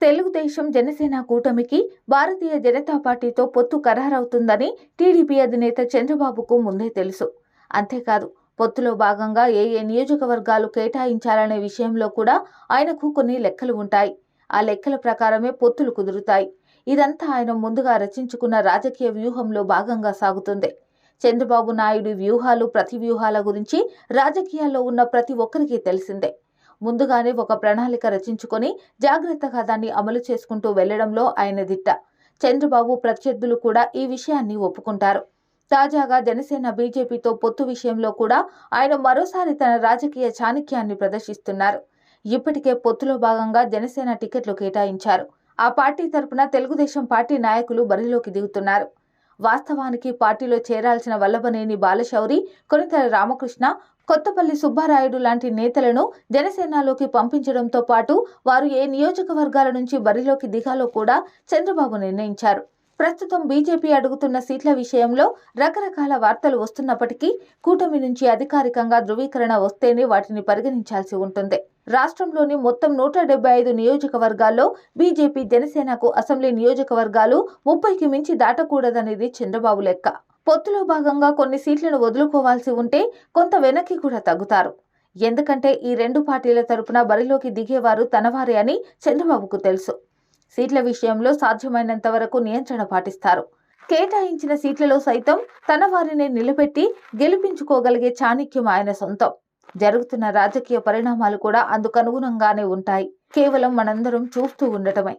తెలుగుదేశం జనసేన కూటమికి భారతీయ జనతా పార్టీతో పొత్తు ఖరారవుతుందని టీడీపీ అధినేత చంద్రబాబుకు ముందే తెలుసు. అంతేకాదు పొత్తులో భాగంగా ఏ నియోజకవర్గాలు కేటాయించాలనే విషయంలో కూడా ఆయనకు కొన్ని లెక్కలు ఉంటాయి. ఆ లెక్కల ప్రకారమే పొత్తులు కుదురుతాయి. ఇదంతా ఆయన ముందుగా రచించుకున్న రాజకీయ వ్యూహంలో భాగంగా సాగుతుంది. చంద్రబాబు నాయుడు వ్యూహాలు, ప్రతి వ్యూహాల గురించి రాజకీయాల్లో ఉన్న ప్రతి ఒక్కరికి తెలిసిందే. ముందుగానే ఒక ప్రణాళిక రచించుకొని జాగ్రత్తగా దాన్ని అమలు చేసుకుంటూ వెళ్లడంలో ఆయన దిట్ట. చంద్రబాబు ప్రత్యర్థులు కూడా ఈ విషయాన్ని ఒప్పుకుంటారు. తాజాగా జనసేన బీజేపీతో పొత్తు విషయంలో కూడా ఆయన మరోసారి తన రాజకీయ చాణక్యాన్ని ప్రదర్శిస్తున్నారు. ఇప్పటికే పొత్తులో భాగంగా జనసేన టికెట్లు కేటాయించారు. ఆ పార్టీ తరపున తెలుగుదేశం పార్టీ నాయకులు బరిలోకి దిగుతున్నారు. వాస్తవానికి పార్టీలో చేరాల్సిన వల్లభనేని బాలశౌరి, కొనితెల రామకృష్ణ, కొత్తపల్లి సుబ్బారాయుడు లాంటి నేతలను జనసేనలోకి పంపించడంతో పాటు వారు ఏ నియోజకవర్గాల నుంచి బరిలోకి దిగాలో కూడా చంద్రబాబు నిర్ణయించారు. ప్రస్తుతం బీజేపీ అడుగుతున్న సీట్ల విషయంలో రకరకాల వార్తలు వస్తున్నప్పటికీ కూటమి నుంచి అధికారికంగా ధృవీకరణ వస్తేనే వాటిని పరిగణించాల్సి ఉంటుంది. రాష్ట్రంలోని మొత్తం 175 నియోజకవర్గాల్లో బీజేపీ, జనసేనకు అసెంబ్లీ నియోజకవర్గాలు 30కి మించి దాటకూడదనేది చంద్రబాబు లెక్క. పొత్తులో భాగంగా కొన్ని సీట్లను వదులుకోవాల్సి ఉంటే కొంత వెనక్కి కూడా తగ్గుతారు. ఎందుకంటే ఈ రెండు పార్టీల తరపున బరిలోకి దిగేవారు తనవారే అని చంద్రబాబుకు తెలుసు. సీట్ల విషయంలో సాధ్యమైనంత వరకు నియంత్రణ పాటిస్తారు. కేటాయించిన సీట్లలో సైతం తన వారిని నిలబెట్టి గెలిపించుకోగలిగే చాణక్యం ఆయన సొంతం. జరుగుతున్న రాజకీయ పరిణామాలు కూడా అందుకనుగుణంగానే ఉంటాయి. కేవలం మనందరం చూస్తూ ఉండటమే.